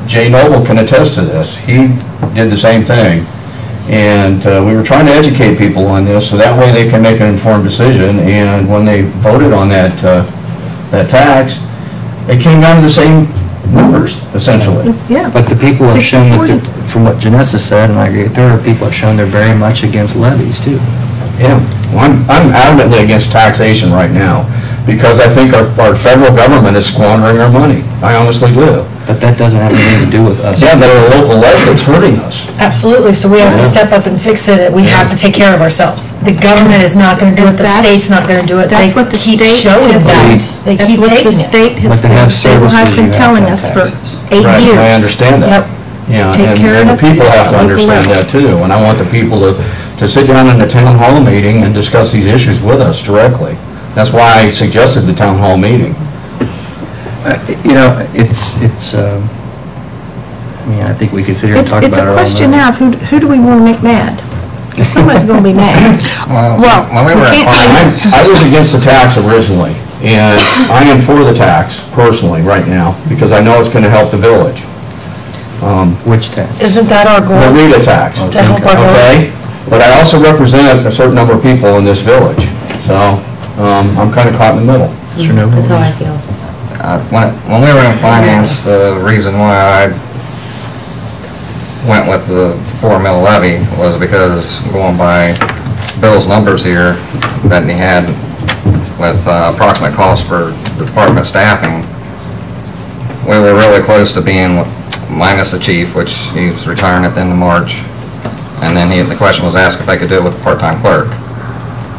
Speaker 11: Jay Noble can attest to this. He did the same thing. And we were trying to educate people on this so that way they can make an informed decision. And when they voted on that tax, it came down to the same numbers, essentially.
Speaker 6: Yeah.
Speaker 1: But the people have shown that, from what Janessa said, and I agree with her, people have shown they're very much against levies too.
Speaker 11: Yeah, well, I'm adamantly against taxation right now because I think our federal government is squandering our money. I honestly do.
Speaker 1: But that doesn't have anything to do with us.
Speaker 11: Yeah, but at a local level, it's hurting us.
Speaker 7: Absolutely, so we have to step up and fix it. We have to take care of ourselves. The government is not going to do it, the state's not going to do it.
Speaker 6: That's what the state has
Speaker 7: that. They keep taking it.
Speaker 6: That's what the state
Speaker 1: But to have services,
Speaker 6: has been
Speaker 1: you have
Speaker 6: telling
Speaker 1: to have
Speaker 6: us for
Speaker 1: taxes.
Speaker 6: 8
Speaker 11: Right,
Speaker 6: years.
Speaker 11: I understand that.
Speaker 7: Yep.
Speaker 11: Yeah,
Speaker 6: Take care
Speaker 11: and
Speaker 6: of
Speaker 11: the people have to
Speaker 6: at the local
Speaker 11: understand
Speaker 6: level.
Speaker 11: that too. And I want the people to sit down in the town hall meeting and discuss these issues with us directly. That's why I suggested the town hall meeting.
Speaker 1: I think we could sit here and talk
Speaker 6: It's
Speaker 1: about it
Speaker 6: a
Speaker 1: all
Speaker 6: question
Speaker 1: night.
Speaker 6: now of who do we want to make mad? Because somebody's going to be mad.
Speaker 5: Well, when we were at finance,
Speaker 11: I was against the tax originally, and I am for the tax personally right now because I know it's going to help the village.
Speaker 1: Which tax?
Speaker 7: Isn't that our goal?
Speaker 11: The RETA tax.
Speaker 7: To help our
Speaker 11: Okay, but I also represent a certain number of people in this village, so I'm kind of caught in the middle.
Speaker 10: That's how I feel.
Speaker 5: when we were in finance, the reason why I went with the 4 mil levy was because going by Bill's numbers here that he had with approximate cost for the department staffing, we were really close to being minus the chief, which he's retiring at the end of March. And then the question was asked if I could do it with the part-time clerk.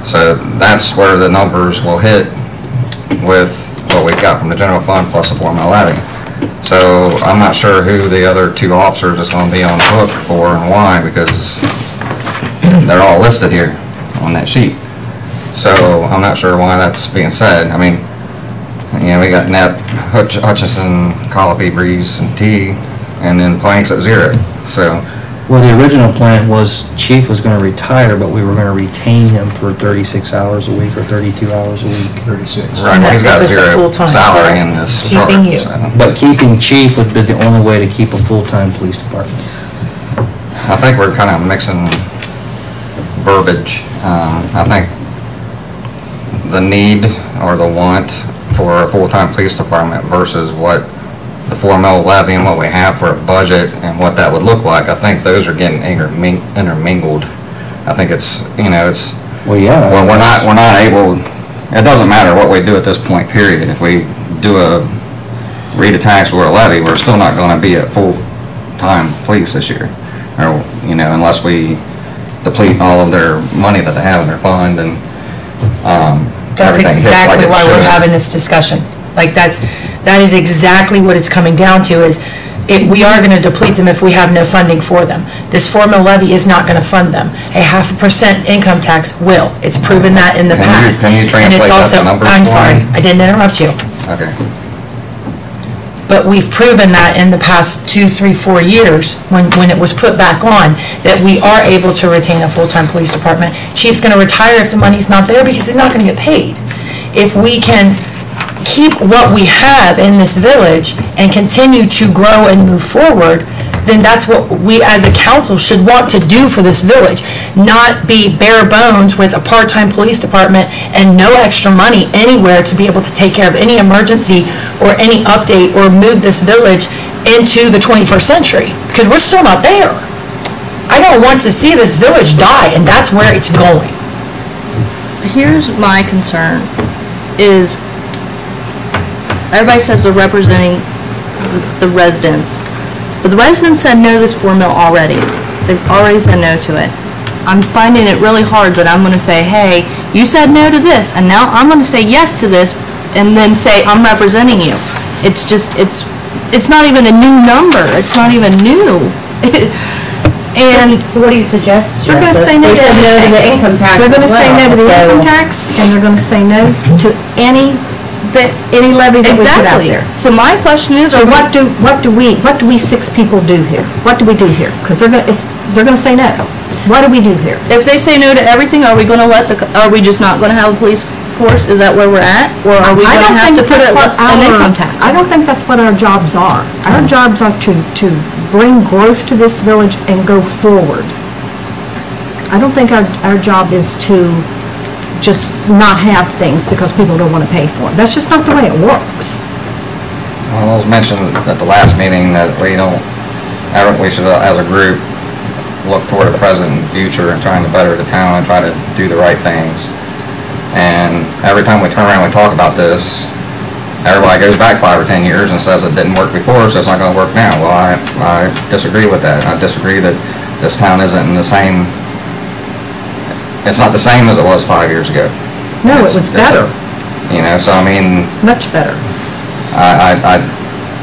Speaker 5: So that's where the numbers will hit with what we've got from the general fund plus the 4 mil levy. So I'm not sure who the other 2 officers is going to be on the hook for and why, because they're all listed here on that sheet. So I'm not sure why that's being said. I mean, we got Knapp, Hutchison, Colopy, Breeze, and T, and then Planks at 0. So.
Speaker 1: Well, the original plan was Chief was going to retire, but we were going to retain him for 36 hours a week or 32 hours a week.
Speaker 11: 36.
Speaker 5: Right, he's got
Speaker 7: That puts us at
Speaker 5: 0
Speaker 7: full-time,
Speaker 5: salary in
Speaker 7: correct.
Speaker 5: this.
Speaker 7: Keeping you.
Speaker 1: But keeping Chief would be the only way to keep a full-time police department.
Speaker 5: I think we're kind of mixing verbiage. I think the need or the want for a full-time police department versus what the 4 mil levy and what we have for a budget and what that would look like, I think those are getting intermingled. I think it's,
Speaker 1: Well, yeah.
Speaker 5: well, we're not able, it doesn't matter what we do at this point, period. If we do a read a tax or a levy, we're still not gonna be at full-time police this year. Or, you know, unless we deplete all of their money that they have in their fund and,
Speaker 7: That's
Speaker 5: everything hits like
Speaker 7: exactly
Speaker 5: it
Speaker 7: why we're
Speaker 5: should.
Speaker 7: having this discussion. Like, that is exactly what it's coming down to, is we are gonna deplete them if we have no funding for them. This formula levy is not gonna fund them. A 0.5% income tax will. It's proven that in the
Speaker 5: Can you-
Speaker 7: past.
Speaker 5: can you
Speaker 7: And it's
Speaker 5: translate that to
Speaker 7: also-
Speaker 5: numbers
Speaker 7: I'm
Speaker 5: for
Speaker 7: sorry,
Speaker 5: me?
Speaker 7: I didn't interrupt you.
Speaker 5: Okay.
Speaker 7: But we've proven that in the past 2, 3, 4 years, when it was put back on, that we are able to retain a full-time police department. Chief's gonna retire if the money's not there because he's not gonna get paid. If we can keep what we have in this village and continue to grow and move forward, then that's what we as a council should want to do for this village. Not be bare bones with a part-time police department and no extra money anywhere to be able to take care of any emergency or any update or move this village into the 21st century, because we're still not there. I don't want to see this village die, and that's where it's going.
Speaker 4: Here's my concern, is everybody says they're representing the residents, but the residents said no to this formula already. They've already said no to it. I'm finding it really hard that I'm gonna say, hey, you said no to this, and now I'm gonna say yes to this, and then say I'm representing you. It's just, it's not even a new number, it's not even new. And
Speaker 10: So what do you suggest,
Speaker 6: They're gonna
Speaker 10: Jeff?
Speaker 6: say no
Speaker 10: They
Speaker 6: to
Speaker 10: said no to the
Speaker 6: everything.
Speaker 10: income tax
Speaker 6: They're gonna
Speaker 10: as
Speaker 6: say no to the
Speaker 10: well,
Speaker 6: income
Speaker 10: so-
Speaker 6: tax, and they're gonna say no to any levy that we put out
Speaker 4: exactly.
Speaker 6: there.
Speaker 4: So my question is,
Speaker 6: So what do we 6 people do here? What do we do here? Because they're gonna say no. What do we do here?
Speaker 4: if they say no to everything, are we just not gonna have a police force? Is that where we're at? Or are we
Speaker 6: I
Speaker 4: gonna
Speaker 6: don't
Speaker 4: have
Speaker 6: think
Speaker 4: to put
Speaker 6: that's what
Speaker 4: an income
Speaker 6: our,
Speaker 4: tax?
Speaker 6: I don't think that's what our jobs are. Our jobs are to bring growth to this village and go forward. I don't think our job is to just not have things because people don't want to pay for them. That's just not the way it works.
Speaker 5: Well, it was mentioned at the last meeting that we should, as a group, look toward the present and future and trying to better the town and try to do the right things. And every time we turn around and we talk about this, everybody goes back 5 or 10 years and says it didn't work before, so it's not gonna work now. Well, I disagree with that. I disagree that this town isn't in the same, it's not the same as it was 5 years ago.
Speaker 6: No, it
Speaker 5: It's
Speaker 6: was
Speaker 5: just
Speaker 6: better,
Speaker 5: You know, so I mean,
Speaker 6: much better.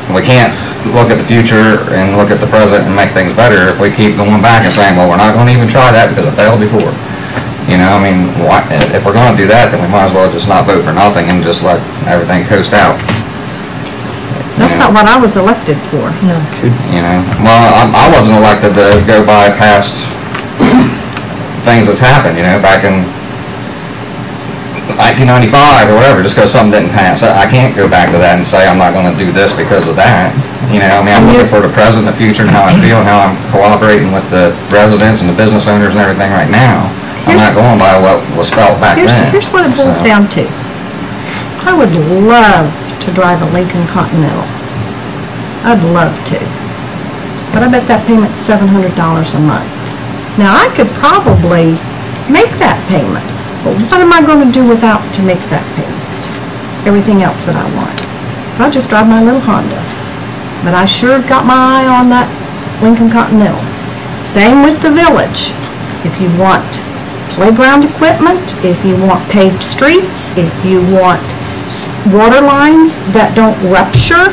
Speaker 5: we can't look at the future and look at the present and make things better if we keep going back and saying, well, we're not gonna even try that because it failed before. You know, I mean, if we're gonna do that, then we might as well just not vote for nothing and just let everything coast out.
Speaker 6: That's not what I was elected for.
Speaker 5: You know, well, I wasn't elected to go by past things that's happened, you know, back in 1995 or whatever, just because something didn't pass. I can't go back to that and say I'm not gonna do this because of that. You know, I mean, I'm looking for the present, the future, and how I feel, and how I'm cooperating with the residents and the business owners and everything right now. I'm not going by what was felt back then.
Speaker 6: Here's what it boils
Speaker 5: So,
Speaker 6: down to. I would love to drive a Lincoln Continental. I'd love to. But I bet that payment's $700 a month. Now, I could probably make that payment, but what am I going to do without to make that payment? Everything else that I want. So I just drive my little Honda. But I sure got my eye on that Lincoln Continental. Same with the village. If you want playground equipment, if you want paved streets, if you want water lines that don't rupture,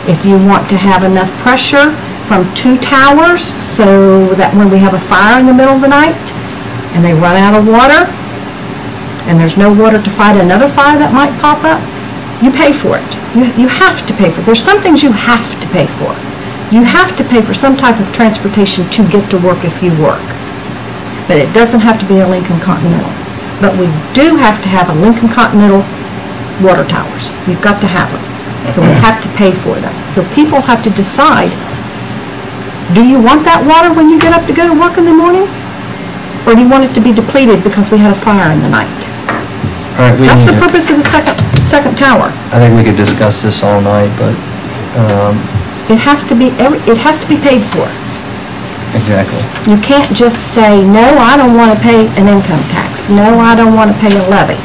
Speaker 6: if you want to have enough pressure from 2 towers so that when we have a fire in the middle of the night and they run out of water and there's no water to fight another fire that might pop up, you pay for it. You have to pay for it. There's some things you have to pay for. You have to pay for some type of transportation to get to work if you work. But it doesn't have to be a Lincoln Continental. But we do have to have a Lincoln Continental water towers. We've got to have them. So we have to pay for them. So people have to decide, do you want that water when you get up to go to work in the morning? Or do you want it to be depleted because we had a fire in the night?
Speaker 1: All right,
Speaker 6: That's the purpose of the second tower.
Speaker 1: I think we could discuss this all night, but,
Speaker 6: It has to be paid for.
Speaker 1: exactly.
Speaker 6: You can't just say, no, I don't want to pay an income tax. No, I don't want to pay a levy.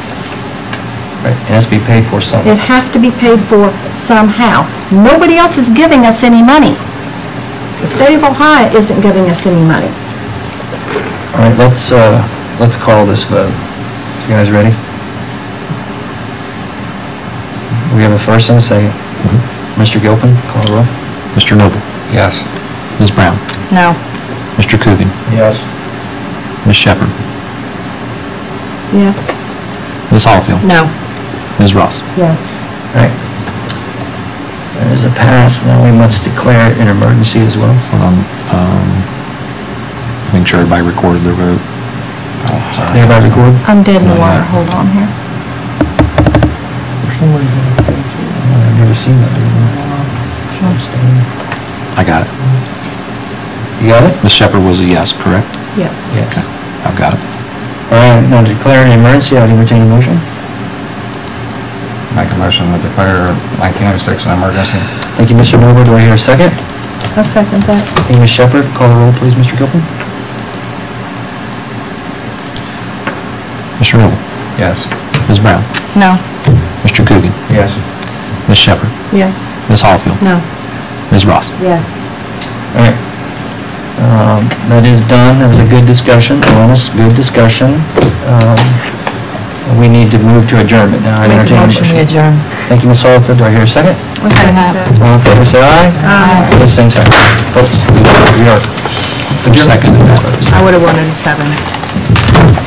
Speaker 1: Right, it has to be paid for
Speaker 6: It
Speaker 1: somehow.
Speaker 6: has to be paid for somehow. Nobody else is giving us any money. The state of Ohio isn't giving us any money.
Speaker 1: All right, let's call this vote. You guys ready? We have a first and a second. Mr. Gilpin, call the roll.
Speaker 3: Mr. Noble?
Speaker 5: Yes.
Speaker 3: Ms. Brown?
Speaker 4: No.
Speaker 3: Mr. Coogan?
Speaker 11: Yes.
Speaker 3: Ms. Shepherd?
Speaker 6: Yes.
Speaker 3: Ms. Hallfield?
Speaker 4: No.
Speaker 3: Ms. Ross?
Speaker 6: Yes.
Speaker 1: All right. There is a pass, now we must declare an emergency as well.
Speaker 3: Hold on, make sure everybody recorded their vote.
Speaker 1: Everybody record?
Speaker 6: I'm dead in the
Speaker 3: Not
Speaker 6: water.
Speaker 3: yet.
Speaker 6: Hold on here.
Speaker 8: For some reason,
Speaker 1: I've never seen that.
Speaker 3: I got it.
Speaker 1: You got it?
Speaker 3: Ms. Shepherd was a yes, correct?
Speaker 6: Yes.
Speaker 1: Yes.
Speaker 3: I've got it.
Speaker 1: All right, now to declare an emergency, I'd entertain a motion.
Speaker 5: Make a motion to declare 1906 an emergency.
Speaker 1: Thank you, Mr. Noble. Do I hear a second?
Speaker 6: I'll second that.
Speaker 1: Thank you, Ms. Shepherd. Call the roll, please, Mr. Gilpin.
Speaker 3: Mr. Noble?
Speaker 5: Yes.
Speaker 3: Ms. Brown?
Speaker 4: No.
Speaker 3: Mr. Coogan?
Speaker 5: Yes.
Speaker 3: Ms. Shepherd?
Speaker 6: Yes.
Speaker 3: Ms. Hallfield?
Speaker 4: No.
Speaker 3: Ms. Ross?
Speaker 10: Yes.
Speaker 1: All right. That is done. It was a good discussion, honest, good discussion. We need to move to adjournment now. I
Speaker 7: Make a
Speaker 1: entertain a
Speaker 7: motion, we
Speaker 1: motion.
Speaker 7: adjourn.
Speaker 1: Thank you, Ms. Hallfield. Do I hear a second?
Speaker 6: I'll second that.
Speaker 1: All in favor, say aye. Aye. Opposed, same sign. Folks, we are adjourned.
Speaker 3: Second.
Speaker 4: I would have wanted a 7.